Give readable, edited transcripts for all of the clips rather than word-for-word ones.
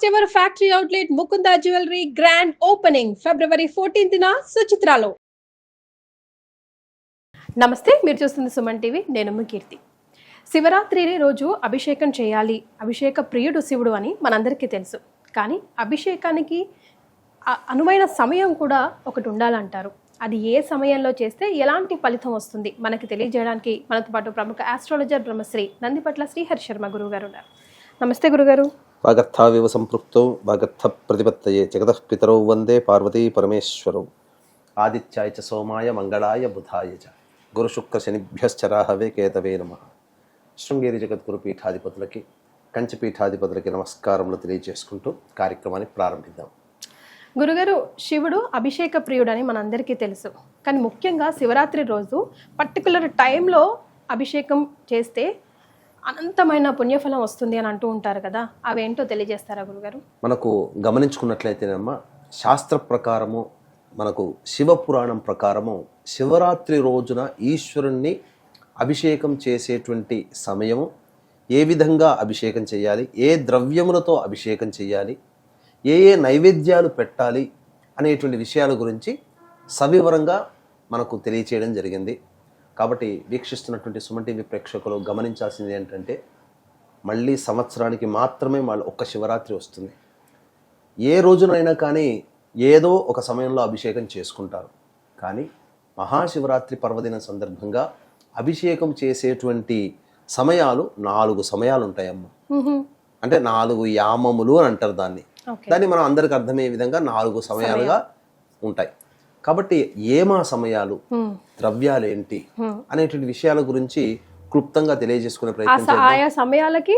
First ever factory outlet Mukunda jewellery grand opening February 14న సుచిత్రాలో. నమస్తే, మీరు చూస్తుంది సుమన్ టీవీ. నేను మీ కీర్తి. శివరాత్రి రోజు అభిషేకం చేయాలి, అభిషేక ప్రియుడు శివుడు అని మనందరికీ తెలుసు. కానీ అభిషేకానికి అనువైన సమయం కూడా ఒకటి ఉండాలంటారు. అది ఏ సమయంలో చేస్తే ఎలాంటి ఫలితం వస్తుంది మనకి తెలియజేయడానికి మనతో పాటు ప్రముఖ ఆస్ట్రాలజర్ బ్రహ్మశ్రీ నందిపట్ల శ్రీహరి శర్మ గురుగారు ఉన్నారు. నమస్తే గురుగారు. వాగర్థావివ సంపృక్తో వాగర్థ ప్రతిపత్తయే జగతః పితరౌ వందే పార్వతీ పరమేశ్వరౌ. ఆదిత్యాయ చ సోమాయ మంగళాయ బుధాయ చ గురు శుక్ర శనిభ్యశ్చరాహవే కేతవే నమః. శృంగేరి జగద్గురు పీఠాధిపతులకి, కంచి పీఠాధిపతులకి నమస్కారములు తెలియజేసుకుంటూ కార్యక్రమాన్ని ప్రారంభిద్దాం. గురుగారు, శివుడు అభిషేక ప్రియుడని మనందరికీ తెలుసు. కానీ ముఖ్యంగా శివరాత్రి రోజు పర్టికులర్ టైంలో అభిషేకం చేస్తే అనంతమైన పుణ్యఫలం వస్తుంది అని అంటూ ఉంటారు కదా, అవేంటో తెలియజేస్తారా గురుగారు? మనకు గమనించుకున్నట్లయితేనమ్మా, శాస్త్ర ప్రకారము, మనకు శివపురాణం ప్రకారము శివరాత్రి రోజున ఈశ్వరుణ్ణి అభిషేకం చేసేటువంటి సమయము, ఏ విధంగా అభిషేకం చేయాలి, ఏ ద్రవ్యములతో అభిషేకం చేయాలి, ఏ ఏ నైవేద్యాలు పెట్టాలి అనేటువంటి విషయాల గురించి సవివరంగా మనకు తెలియచేయడం జరిగింది. కాబట్టి వీక్షిస్తున్నటువంటి సుమన్ టీవీ ప్రేక్షకులు గమనించాల్సింది ఏంటంటే, మళ్ళీ సంవత్సరానికి మాత్రమే ఒక్క శివరాత్రి వస్తుంది. ఏ రోజునైనా కానీ ఏదో ఒక సమయంలో అభిషేకం చేసుకుంటారు. కానీ మహాశివరాత్రి పర్వదిన సందర్భంగా అభిషేకం చేసేటువంటి సమయాలు 4 సమయాలు ఉంటాయమ్మా. అంటే 4 యామములు అని అంటారు దాన్ని. దాన్ని మనం అందరికి అర్థమయ్యే విధంగా 4 సమయాలుగా ఉంటాయి. కాబట్టి ఏమా సమయాలు, ద్రవ్యాలు ఏంటి అనేటువంటి విషయాల గురించి క్లుప్తంగా తెలియజేసుకునే ప్రయత్నం ఆయా సమయాలకి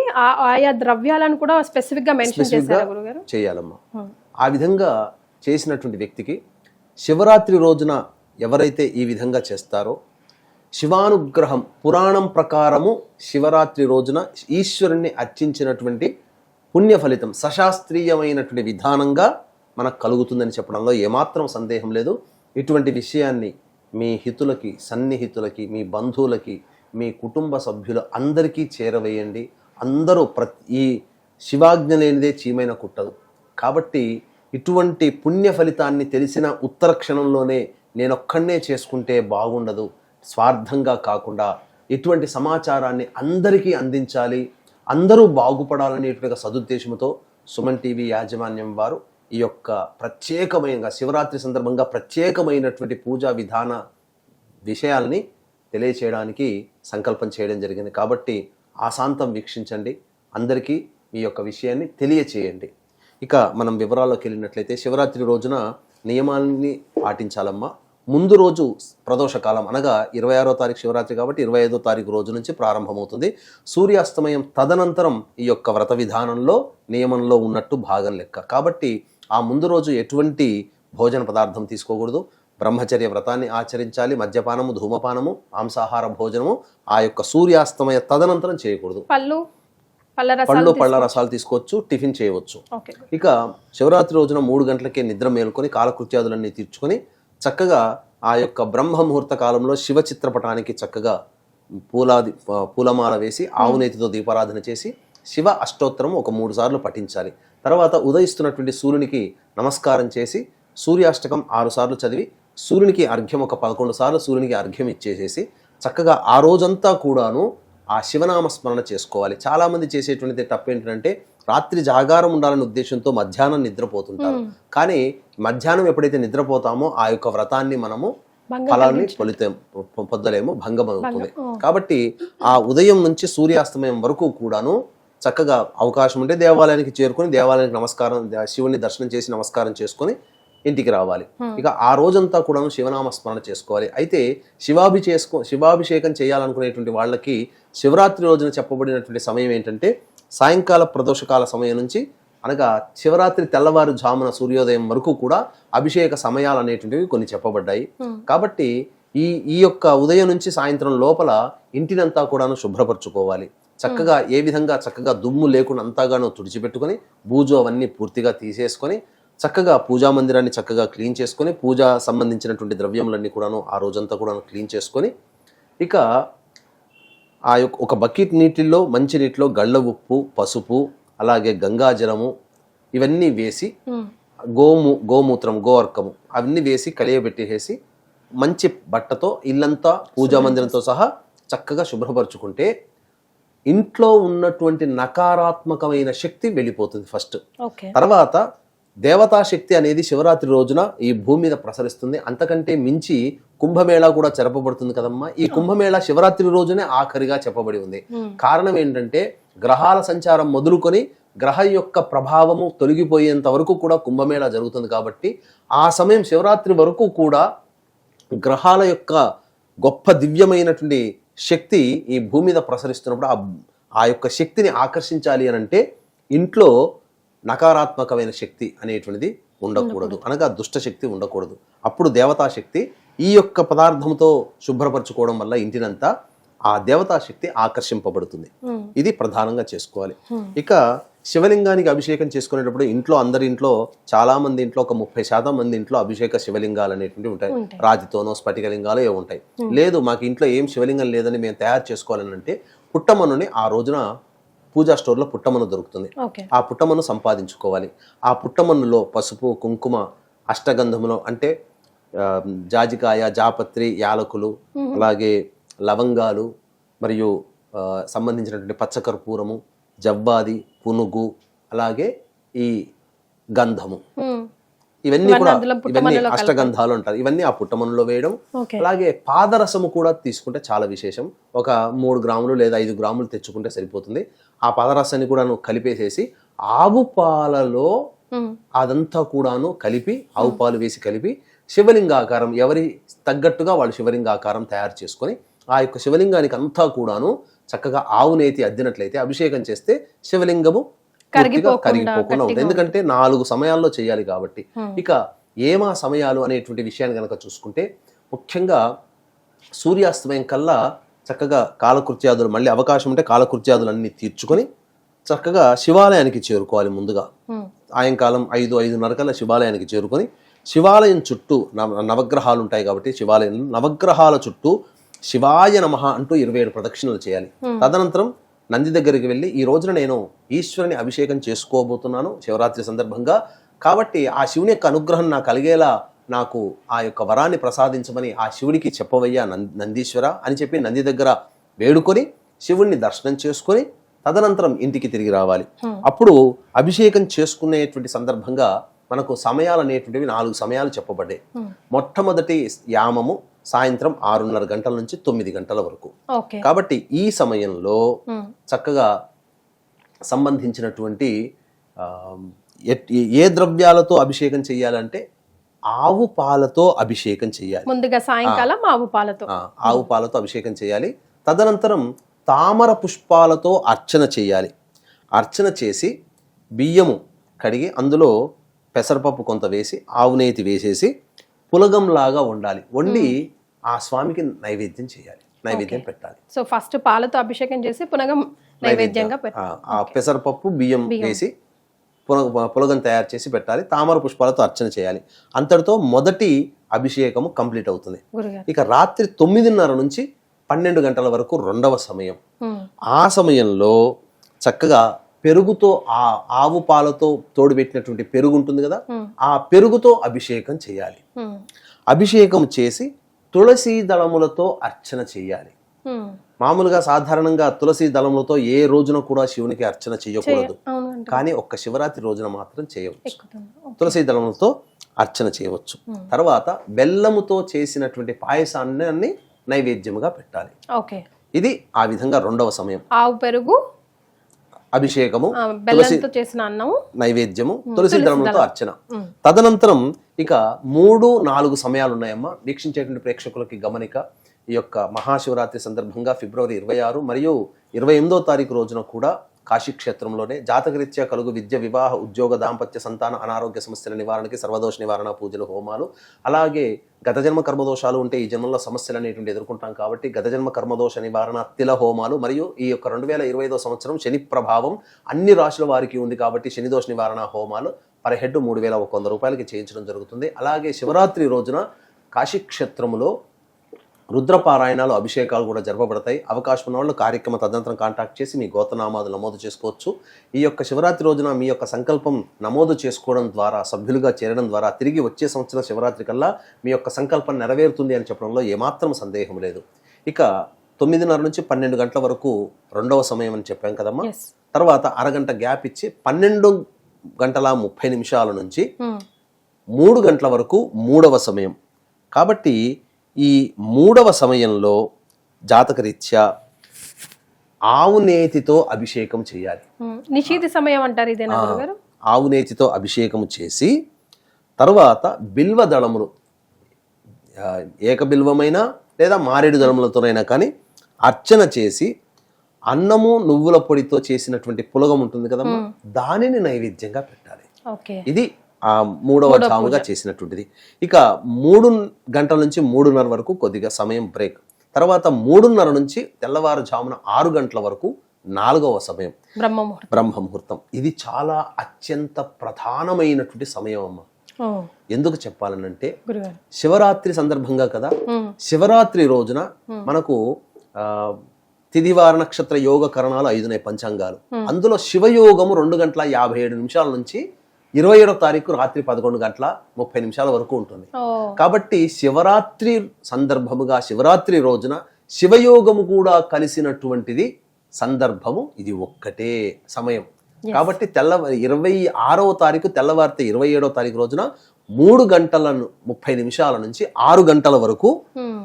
ఆయా ద్రవ్యాలను కూడా స్పెసిఫిక్ గా మెన్షన్ చేయాలమ్మా. ఆ విధంగా చేసినటువంటి వ్యక్తికి శివరాత్రి రోజున ఎవరైతే ఈ విధంగా చేస్తారో శివానుగ్రహం, పురాణం ప్రకారము శివరాత్రి రోజున ఈశ్వరుణ్ణి అర్చించినటువంటి పుణ్య ఫలితం సశాస్త్రీయమైనటువంటి విధానంగా మనకు కలుగుతుందని చెప్పడంలో ఏమాత్రం సందేహం లేదు. ఇటువంటి విషయాన్ని మీ హితులకి, సన్నిహితులకి, మీ బంధువులకి, మీ కుటుంబ సభ్యులు అందరికీ చేరవేయండి. అందరూ ఈ శివాజ్ఞ లేనిదే చీమైన కుట్టదు. కాబట్టి ఇటువంటి పుణ్య ఫలితాన్ని తెలిసిన ఉత్తర క్షణంలోనే నేనొక్కడనే చేసుకుంటే బాగుండదు, స్వార్థంగా కాకుండా ఇటువంటి సమాచారాన్ని అందరికీ అందించాలి, అందరూ బాగుపడాలనేటువంటి సదుద్దేశంతో సుమన్ టీవీ యాజమాన్యం వారు ఈ యొక్క ప్రత్యేకమైన శివరాత్రి సందర్భంగా ప్రత్యేకమైనటువంటి పూజా విధాన విషయాల్ని తెలియచేయడానికి సంకల్పం చేయడం జరిగింది. కాబట్టి ఆశాంతం వీక్షించండి, అందరికీ ఈ యొక్క విషయాన్ని తెలియచేయండి. ఇక మనం వివరాల్లోకి వెళ్ళినట్లయితే, శివరాత్రి రోజున నియమాల్ని పాటించాలమ్మా. ముందు రోజు ప్రదోషకాలం అనగా 26వ తారీఖు శివరాత్రి కాబట్టి 25వ తారీఖు రోజు నుంచి ప్రారంభమవుతుంది. సూర్యాస్తమయం తదనంతరం ఈ యొక్క వ్రత విధానంలో నియమంలో ఉన్నట్టు భాగం లెక్క. కాబట్టి ఆ ముందు రోజు ఎటువంటి భోజన పదార్థం తీసుకోకూడదు. బ్రహ్మచర్య వ్రతాన్ని ఆచరించాలి. మద్యపానము, ధూమపానము, మాంసాహార భోజనము ఆ యొక్క సూర్యాస్తమయ తదనంతరం చేయకూడదు. పళ్ళ రసాలు తీసుకోవచ్చు, టిఫిన్ చేయవచ్చు. ఇక శివరాత్రి రోజున 3 గంటలకే నిద్ర మేలుకొని కాలకృత్యాదులన్నీ తీర్చుకొని చక్కగా ఆ యొక్క బ్రహ్మ ముహూర్త కాలంలో శివ చిత్రపటానికి చక్కగా పూలమాల వేసి ఆవునేతితో దీపారాధన చేసి శివ అష్టోత్తరం ఒక 3 సార్లు పఠించాలి. తర్వాత ఉదయిస్తున్నటువంటి సూర్యునికి నమస్కారం చేసి సూర్యాష్టకం 6 సార్లు చదివి సూర్యునికి అర్ఘ్యం ఒక 11 సార్లు సూర్యునికి అర్ఘ్యం ఇచ్చేసేసి చక్కగా ఆ రోజంతా కూడాను ఆ శివనామ స్మరణ చేసుకోవాలి. చాలామంది చేసేటువంటిది తప్పు ఏంటంటే, రాత్రి జాగారం ఉండాలనే ఉద్దేశంతో మధ్యాహ్నం నిద్రపోతుంటారు. కానీ మధ్యాహ్నం ఎప్పుడైతే నిద్రపోతామో ఆ యొక్క వ్రతాన్ని మనము ఫలాన్ని పొందలేము, భంగం అవుతుంది. కాబట్టి ఆ ఉదయం నుంచి సూర్యాస్తమయం వరకు కూడాను చక్కగా అవకాశం ఉంటే దేవాలయానికి చేరుకొని దేవాలయానికి నమస్కారం, శివుని దర్శనం చేసి నమస్కారం చేసుకొని ఇంటికి రావాలి. ఇక ఆ రోజంతా కూడా శివనామ స్మరణ చేసుకోవాలి. అయితే శివాభిషేకం చేయాలనుకునేటువంటి వాళ్ళకి శివరాత్రి రోజున చెప్పబడినటువంటి సమయం ఏంటంటే, సాయంకాల ప్రదోషకాల సమయం నుంచి అనగా శివరాత్రి తెల్లవారుజామున సూర్యోదయం వరకు కూడా అభిషేక సమయాలు అనేటువంటివి కొన్ని చెప్పబడ్డాయి. కాబట్టి ఈ యొక్క ఉదయం నుంచి సాయంత్రం లోపల ఇంటినంతా కూడాను శుభ్రపరచుకోవాలి. చక్కగా ఏ విధంగా చక్కగా దుమ్ము లేకుండా అంతాగానో తుడిచిపెట్టుకొని బూజు అవన్నీ పూర్తిగా తీసేసుకొని చక్కగా పూజా మందిరాన్ని చక్కగా క్లీన్ చేసుకొని పూజా సంబంధించినటువంటి ద్రవ్యములన్నీ కూడాను ఆ రోజంతా కూడా క్లీన్ చేసుకొని ఇక ఆ ఒక బకెట్ నీటిలో మంచి నీటిలో గళ్ళ ఉప్పు, పసుపు, అలాగే గంగాజలము ఇవన్నీ వేసి గోమూత్రం గోవర్కము అవన్నీ వేసి కలియబెట్టేసి మంచి బట్టతో ఇల్లంతా పూజా మందిరంతో సహా చక్కగా శుభ్రపరచుకుంటే ఇంట్లో ఉన్నటువంటి నకారాత్మకమైన శక్తి వెళ్ళిపోతుంది ఫస్ట్. తర్వాత దేవతా శక్తి అనేది శివరాత్రి రోజున ఈ భూమి మీద ప్రసరిస్తుంది. అంతకంటే మించి కుంభమేళా కూడా జరపబడుతుంది కదమ్మా. ఈ కుంభమేళా శివరాత్రి రోజునే ఆఖరిగా చెప్పబడి ఉంది. కారణం ఏంటంటే గ్రహాల సంచారం మొదలుకొని గ్రహ యొక్క ప్రభావము తొలగిపోయేంత వరకు కూడా కుంభమేళా జరుగుతుంది. కాబట్టి ఆ సమయం శివరాత్రి వరకు కూడా గ్రహాల యొక్క గొప్ప దివ్యమైనటువంటి శక్తి ఈ భూమి మీద ప్రసరిస్తున్నప్పుడు ఆ యొక్క శక్తిని ఆకర్షించాలి అని అంటే ఇంట్లో నకారాత్మకమైన శక్తి అనేటువంటిది ఉండకూడదు, అనగా దుష్ట శక్తి ఉండకూడదు. అప్పుడు దేవతా శక్తి ఈ యొక్క పదార్థంతో శుభ్రపరచుకోవడం వల్ల ఇంటినంతా ఆ దేవతా శక్తి ఆకర్షింపబడుతుంది. ఇది ప్రధానంగా చేసుకోవాలి. ఇక శివలింగానికి అభిషేకం చేసుకునేటప్పుడు అందరి ఇంట్లో చాలా మంది ఇంట్లో ఒక 30% మంది ఇంట్లో అభిషేక శివలింగాలు అనేటువంటివి ఉంటాయి. రాతితోనో స్ఫటికలింగాలు ఏవో ఉంటాయి. లేదు మాకు ఇంట్లో ఏం శివలింగం లేదని మేము తయారు చేసుకోవాలని అంటే పుట్టమన్నుని ఆ రోజున పూజా స్టోర్లో పుట్టమన్ను దొరుకుతుంది. ఆ పుట్టమన్ను సంపాదించుకోవాలి. ఆ పుట్టమన్నులో పసుపు, కుంకుమ, అష్టగంధములో అంటే జాజికాయ, జాపత్రి, యాలకులు, అలాగే లవంగాలు మరియు సంబంధించినటువంటి పచ్చకర్పూరము, జవ్వాది, పునుగు, అలాగే ఈ గంధము, ఇవన్నీ అష్టగంధాలు అంటారు. ఇవన్నీ ఆ పుట్టమన్నులో వేయడం. అలాగే పాదరసము కూడా తీసుకుంటే చాలా విశేషం. ఒక 3 గ్రాములు లేదా 5 గ్రాములు తెచ్చుకుంటే సరిపోతుంది. ఆ పాదరసాన్ని కూడా కలిపేసేసి ఆవు పాలలో అదంతా కూడాను కలిపి, ఆవు పాలు వేసి కలిపి శివలింగాకారం ఎవరి తగ్గట్టుగా వాళ్ళు శివలింగాకారం తయారు చేసుకొని ఆ యొక్క శివలింగానికి అంతా కూడాను చక్కగా ఆవు నేతి అద్దినట్లయితే అభిషేకం చేస్తే శివలింగము కరిగిపోకుండా ఉంటుంది. ఎందుకంటే 4 సమయాల్లో చేయాలి కాబట్టి. ఇక ఏమా సమయాలు అనేటువంటి విషయాన్ని కనుక చూసుకుంటే ముఖ్యంగా సూర్యాస్తమయం కల్లా చక్కగా కాలకృత్యాదులు, మళ్ళీ అవకాశం ఉంటే కాలకృత్యాదులు అన్ని తీర్చుకొని చక్కగా శివాలయానికి చేరుకోవాలి. ముందుగా సాయంకాలం 5-5:30 కల్లా శివాలయానికి చేరుకొని శివాలయం చుట్టూ నవగ్రహాలు ఉంటాయి కాబట్టి శివాలయం నవగ్రహాల చుట్టూ శివాయ నమః అంటూ 27 ప్రదక్షిణలు చేయాలి. తదనంతరం నంది దగ్గరికి వెళ్ళి ఈ రోజున నేను ఈశ్వరుని అభిషేకం చేసుకోబోతున్నాను శివరాత్రి సందర్భంగా, కాబట్టి ఆ శివుని యొక్క అనుగ్రహం నాకు కలిగేలా నాకు ఆ యొక్క వరాన్ని ప్రసాదించమని ఆ శివుడికి చెప్పవయ్యా నందీశ్వర అని చెప్పి నంది దగ్గర వేడుకొని శివుణ్ణి దర్శనం చేసుకొని తదనంతరం ఇంటికి తిరిగి రావాలి. అప్పుడు అభిషేకం చేసుకునేటువంటి సందర్భంగా మనకు సమయాలు అనేటువంటివి 4 సమయాలు చెప్పబడ్డాయి. మొట్టమొదటి యామము సాయంత్రం 6:30 గంటల నుంచి 9 గంటల వరకు. కాబట్టి ఈ సమయంలో చక్కగా సంబంధించినటువంటి ఏ ద్రవ్యాలతో అభిషేకం చేయాలంటే ఆవు పాలతో అభిషేకం చేయాలి. ముందుగా సాయంకాలం ఆవు పాలతో అభిషేకం చేయాలి. తదనంతరం తామర పుష్పాలతో అర్చన చేయాలి. అర్చన చేసి బియ్యము కడిగి అందులో పెసరపప్పు కొంత వేసి ఆవు నేతి వేసేసి పులగంలాగా వండాలి. వండి ఆ స్వామికి నైవేద్యం చేయాలి, నైవేద్యం పెట్టాలి. సో ఫస్ట్ పాలతో అభిషేకం చేసి పునగం నైవేద్యంగా పెట్టాలి. ఆ పెసరపప్పు బియ్యం వేసి పులగం తయారు చేసి పెట్టాలి. తామర పుష్పాలతో అర్చన చేయాలి. అంతటితో మొదటి అభిషేకము కంప్లీట్ అవుతుంది. ఇక రాత్రి 9:30 నుంచి 12 గంటల వరకు 2వ సమయం. ఆ సమయంలో చక్కగా పెరుగుతో ఆ ఆవు పాలతో తోడుపెట్టినటువంటి పెరుగు ఉంటుంది కదా, ఆ పెరుగుతో అభిషేకం చేయాలి. అభిషేకం చేసి తులసి దళములతో అర్చన చేయాలి. మామూలుగా సాధారణంగా తులసి దళములతో ఏ రోజున కూడా శివునికి అర్చన చేయకూడదు, కానీ ఒక్క శివరాత్రి రోజున మాత్రం చేయవచ్చు. తులసి దళములతో అర్చన చేయవచ్చు. తర్వాత బెల్లముతో చేసినటువంటి పాయసాన్ని నైవేద్యముగా పెట్టాలి. ఇది ఆ విధంగా 2వ సమయం. ఆవు పెరుగు, అభిషేకము, బెల్లంతో చేసిన అన్నము, నైవేద్యము, తులసి దళములతో అర్చన. తదనంతరం ఇక 3-4 సమయాలు ఉన్నాయమ్మా. వీక్షించేటువంటి ప్రేక్షకులకి గమనిక, ఈ యొక్క మహాశివరాత్రి సందర్భంగా ఫిబ్రవరి 26 మరియు 28వ తారీఖు రోజున కూడా కాశీక్షేత్రంలోనే జాతకరీత్యా కలుగు విద్య, వివాహ, ఉద్యోగ, దాంపత్య, సంతాన, అనారోగ్య సమస్యల నివారణకి సర్వదోష నివారణ పూజలు, హోమాలు, అలాగే గత జన్మ కర్మదోషాలు ఉంటే ఈ జన్మలో సమస్యలు అనేటువంటి ఎదుర్కొంటాం కాబట్టి గత జన్మ కర్మదోష నివారణ తిల హోమాలు, మరియు ఈ యొక్క 2025వ సంవత్సరం శని ప్రభావం అన్ని రాశుల వారికి ఉంది కాబట్టి శని దోష నివారణ హోమాలు పర్ హెడ్ 3,100 రూపాయలకి చేయించడం జరుగుతుంది. అలాగే శివరాత్రి రోజున కాశీక్షేత్రములో రుద్రపారాయణాలు అభిషేకాలు కూడా జరపబడతాయి. అవకాశం ఉన్న వాళ్ళు కార్యక్రమ తదనంతరం కాంటాక్ట్ చేసి మీ గోత్రనామాలు నమోదు చేసుకోవచ్చు. ఈ యొక్క శివరాత్రి రోజున మీ యొక్క సంకల్పం నమోదు చేసుకోవడం ద్వారా, సభ్యులుగా చేరడం ద్వారా తిరిగి వచ్చే సంవత్సరం శివరాత్రి కల్లా మీ యొక్క సంకల్పం నెరవేరుతుంది అని చెప్పడంలో ఏమాత్రం సందేహం లేదు. ఇక 9:30 నుంచి 12 గంటల వరకు రెండవ సమయం అని చెప్పాం కదమ్మా. తర్వాత అరగంట గ్యాప్ ఇచ్చి 12:30 నుంచి 3 గంటల వరకు మూడవ సమయం. కాబట్టి ఈ మూడవ సమయంలో జాతకరీత్యా ఆవు నేతితో అభిషేకం చేయాలి. నిషీధి సమయం అంటారు ఇదేనా గురుగారు? ఆవు నేతితో అభిషేకం చేసి తర్వాత బిల్వ దళములు, ఏక బిల్వమైనా లేదా మారేడు దళములతోనైనా కానీ అర్చన చేసి అన్నము నువ్వుల పొడితో చేసినటువంటి పులగం ఉంటుంది కదమ్మా, దానిని నైవేద్యంగా పెట్టాలి. ఇది ఆ మూడవ జాముగా చేసినటువంటిది. ఇక 3 గంటల నుంచి 3:30 వరకు కొద్దిగా సమయం బ్రేక్. తర్వాత 3:30 నుంచి తెల్లవారుజామున 6 గంటల వరకు 4వ సమయం బ్రహ్మముహూర్తం. ఇది చాలా అత్యంత ప్రధానమైనటువంటి సమయం అమ్మ. ఎందుకు చెప్పాలనంటే శివరాత్రి సందర్భంగా కదా, శివరాత్రి రోజున మనకు తిదివార నక్షత్ర యోగ కరణాలు 5 ఉన్నాయి, పంచాంగాలు. అందులో శివయోగము 2:57 నుంచి 27వ తారీఖు రాత్రి 11:30 వరకు ఉంటుంది. కాబట్టి శివరాత్రి సందర్భముగా శివరాత్రి రోజున శివయోగము కూడా కలిసినటువంటిది సందర్భము ఇది ఒక్కటే సమయం. కాబట్టి 26వ తారీఖు తెల్లవారితే 27వ తారీఖు రోజున 3:30 నుంచి 6 గంటల వరకు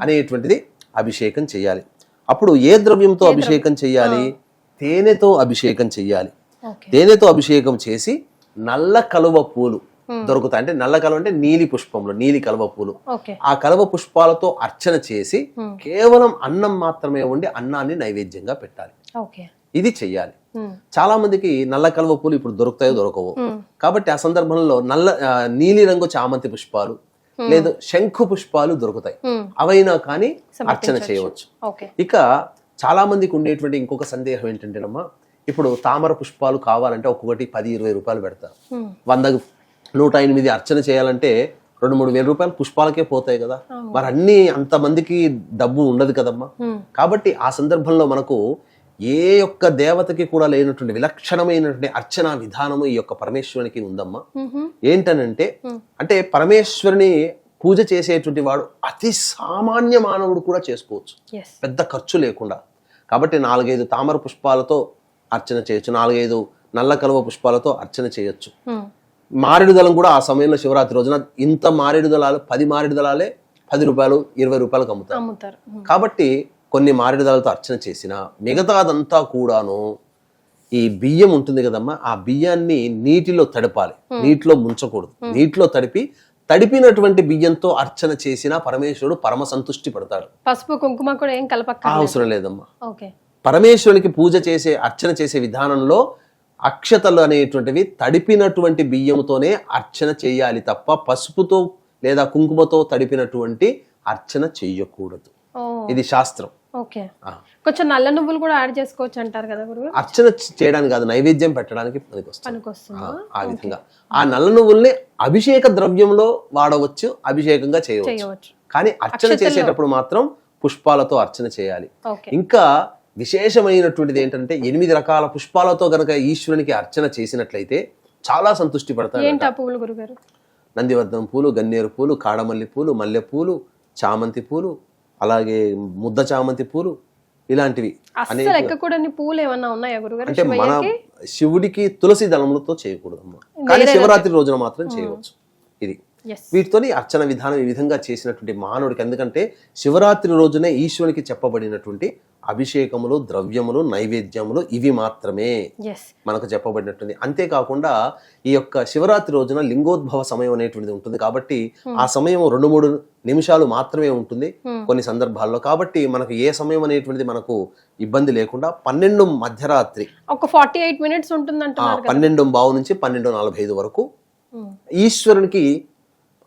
అనేటువంటిది అభిషేకం చేయాలి. అప్పుడు ఏ ద్రవ్యంతో అభిషేకం చేయాలి? తేనెతో అభిషేకం చేయాలి. తేనెతో అభిషేకం చేసి నల్ల కలువ పూలు దొరుకుతాయి. అంటే నల్ల కలువ అంటే నీలి పుష్పంలో నీలి కలువ పూలు. ఆ కలువ పుష్పాలతో అర్చన చేసి కేవలం అన్నం మాత్రమే వండి అన్నాన్ని నైవేద్యంగా పెట్టాలి. ఇది చెయ్యాలి. చాలా మందికి నల్ల కలువ పూలు ఇప్పుడు దొరుకుతాయో దొరకవు. కాబట్టి ఆ సందర్భంలో నీలి రంగు చామంతి పుష్పాలు లేదు శంఖు పుష్పాలు దొరుకుతాయి, అవైనా కానీ అర్చన చేయవచ్చు. ఇక చాలా మందికి ఉండేటువంటి ఇంకొక సందేహం ఏంటంటేనమ్మా, ఇప్పుడు తామర పుష్పాలు కావాలంటే ఒక్కొక్కటి 10-20 రూపాయలు పెడతారు. 100-108 అర్చన చేయాలంటే 2-3 వేల రూపాయలు పుష్పాలకే పోతాయి కదా. మరి అన్ని అంతమందికి డబ్బు ఉండదు కదమ్మా. కాబట్టి ఆ సందర్భంలో మనకు ఏ యొక్క దేవతకి కూడా లేనటువంటి విలక్షణమైనటువంటి అర్చనా విధానము ఈ యొక్క పరమేశ్వరునికి ఉందమ్మా. ఏంటనంటే అంటే పరమేశ్వరుని పూజ చేసేటువంటి వాడు అతి సామాన్య మానవుడు కూడా చేసుకోవచ్చు, పెద్ద ఖర్చు లేకుండా. కాబట్టి 4-5 తామర పుష్పాలతో అర్చన చేయొచ్చు, 4-5 నల్ల కలువ పుష్పాలతో అర్చన చేయొచ్చు. మారేడు దళం కూడా ఆ సమయంలో శివరాత్రి రోజున ఇంత మారేడు దళాలు 10 మారేడు దళాలే 10 రూపాయలు 20 రూపాయలకు అమ్ముతారు. కాబట్టి కొన్ని మారేడు దళాలతో అర్చన చేసిన మిగతాదంతా కూడాను ఈ బియ్యం ఉంటుంది కదమ్మా, ఆ బియ్యాన్ని నీటిలో తడపాలి, నీటిలో ముంచకూడదు. నీటిలో తడిపినటువంటి బియ్యంతో అర్చన చేసిన పరమేశ్వరుడు పరమ సంతుష్టి పడతాడు. పసుపు కుంకుమ కూడా ఏం కలపక అవసరం లేదమ్మా. పరమేశ్వరునికి పూజ చేసే అర్చన చేసే విధానంలో అక్షతలు అనేటువంటివి తడిపినటువంటి బియ్యంతోనే అర్చన చేయాలి తప్ప పసుపుతో లేదా కుంకుమతో తడిపినటువంటి అర్చన చెయ్యకూడదు. ఇది శాస్త్రం. కొంచెం నల్ల నువ్వులు కూడా యాడ్ చేసుకోవచ్చు అంటారు కదా గురుగారు? అర్చన చేయడానికి కాదు, నైవేద్యం పెట్టడానికి పనికొస్తుంది. ఆ విధంగా ఆ నల్ల నువ్వుల్ని అభిషేక ద్రవ్యంలో వాడవచ్చు, అభిషేకంగా చేయవచ్చు. కానీ అర్చన చేసేటప్పుడు మాత్రం పుష్పాలతో అర్చన చేయాలి. ఇంకా విశేషమైనటువంటిది ఏంటంటే 8 రకాల పుష్పాలతో గనక ఈశ్వరునికి అర్చన చేసినట్లయితే చాలా సంతృష్టి పడతాడు. నందివర్ధనం పూలు, గన్నేరు పూలు, కాడమల్లి పూలు, మల్లె పూలు, చామంతి పూలు, అలాగే ముద్ద చామంతి పూలు, ఇలాంటివి అంటే మన శివుడికి తులసి దళములతో చేయకూడదమ్మా, కానీ శివరాత్రి రోజున మాత్రం చేయవచ్చు. ఇది వీటితో అర్చన విధానం ఈ విధంగా చేసినటువంటి మానవుడికి, ఎందుకంటే శివరాత్రి రోజునే ఈశ్వరునికి చెప్పబడినటువంటి అభిషేకములు, ద్రవ్యములు, నైవేద్యములు ఇవి మాత్రమే మనకు చెప్పబడినట్టుంది. అంతేకాకుండా ఈ యొక్క శివరాత్రి రోజున లింగోద్భవ సమయం అనేటువంటిది ఉంటుంది. కాబట్టి ఆ సమయం 2-3 నిమిషాలు మాత్రమే ఉంటుంది కొన్ని సందర్భాల్లో. కాబట్టి మనకు ఏ సమయం అనేటువంటిది మనకు ఇబ్బంది లేకుండా 12 మధ్యరాత్రి ఒక 48 మినిట్స్ ఉంటుంది, 12:15 నుంచి 12:45 వరకు ఈశ్వరునికి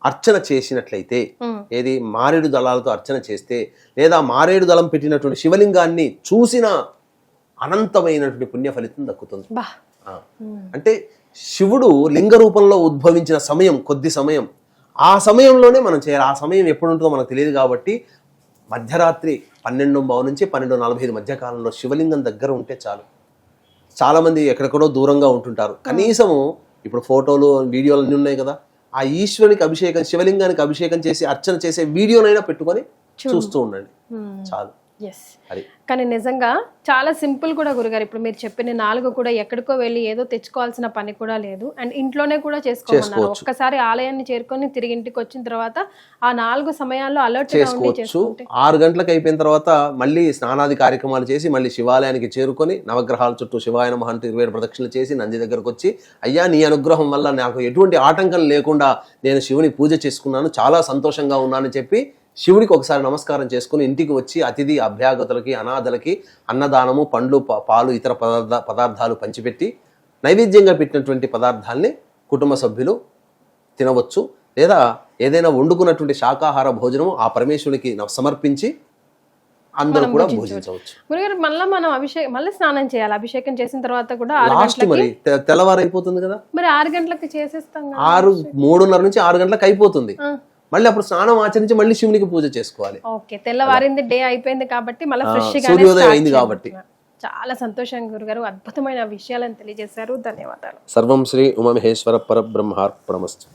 అర్చన చేసినట్లయితే, ఏది మారేడు దళాలతో అర్చన చేస్తే లేదా మారేడు దళం పెట్టినటువంటి శివలింగాన్ని చూసిన అనంతమైనటువంటి పుణ్య ఫలితం దక్కుతుంది. అంటే శివుడు లింగ రూపంలో ఉద్భవించిన సమయం కొద్ది సమయం, ఆ సమయంలోనే మనం చేయాలి. ఆ సమయం ఎప్పుడు ఉంటుందో మనకు తెలియదు కాబట్టి మధ్యరాత్రి 12:15 నుంచి 12:45 మధ్య కాలంలో శివలింగం దగ్గర ఉంటే చాలు. చాలామంది ఎక్కడెక్కడో దూరంగా ఉంటుంటారు, కనీసము ఇప్పుడు ఫోటోలు వీడియోలు అన్నీ ఉన్నాయి కదా, ఆ ఈశ్వరునికి అభిషేకం, శివలింగానికి అభిషేకం చేసి అర్చన చేసే వీడియోనైనా పెట్టుకొని చూస్తూ ఉండండి చాలు. ఎస్. అది కానీ నిజంగా చాలా సింపుల్ కూడా గురుగారు. ఇప్పుడు మీరు చెప్పిన 4 కూడా ఎక్కడికో వెళ్ళి ఏదో తెచ్చుకోవాల్సిన పని కూడా లేదు, అండ్ ఇంట్లోనే కూడా చేసుకోమన్నారు. ఒక్కసారి ఆలయాన్ని చేరుకొని తిరిగి ఇంటికి వచ్చిన తర్వాత ఆ 4 సమయాల్లో అలర్ట్ గా ఉండి చేసుకోవచ్చు. 6 గంటలకు అయిపోయిన తర్వాత మళ్ళీ స్నానాది కార్యక్రమాలు చేసి మళ్ళీ శివాలయానికి చేరుకొని నవగ్రహాల చుట్టూ శివాయ నమః అంటూ 27 ప్రదక్షిణలు చేసి నంది దగ్గరకు వచ్చి, అయ్యా నీ అనుగ్రహం వల్ల నాకు ఎటువంటి ఆటంకం లేకుండా నేను శివుని పూజ చేసుకున్నాను, చాలా సంతోషంగా ఉన్నానని చెప్పి శివుడికి ఒకసారి నమస్కారం చేసుకుని ఇంటికి వచ్చి అతిథి అభ్యాగతులకి అనాథలకి అన్నదానము, పండ్లు, పాలు, ఇతర పదార్థాలు పంచిపెట్టి నైవేద్యంగా పెట్టినటువంటి పదార్థాలని కుటుంబ సభ్యులు తినవచ్చు. లేదా ఏదైనా వండుకున్నటువంటి శాకాహార భోజనం ఆ పరమేశ్వరునికి సమర్పించి అందరూ కూడా భోజించవచ్చు. గురుగారు మనం మళ్ళీ స్నానం చేయాలి. అభిషేకం చేసిన తర్వాత కూడా 6 లాస్ట్ మరి తెల్లవారైపోతుంది కదా, మరి 6 గంటలకు చేసేస్తాం. 3:30 నుంచి 6 గంటలకు అయిపోతుంది. మళ్ళీ అప్పుడు స్నానం ఆచరించి మళ్ళీ శివునికి పూజ చేసుకోవాలి. ఓకే, తెల్లవారింది, డే అయిపోయింది కాబట్టి మళ్ళీ ఫ్రెష్ గా సూర్యోదయం అయింది కాబట్టి. చాలా సంతోషం గురుగారు, అద్భుతమైన విషయాలను తెలియజేశారు. ధన్యవాదాలు. సర్వం శ్రీ ఉమామహేశ్వర పరబ్రహ్మార్పణమస్తు.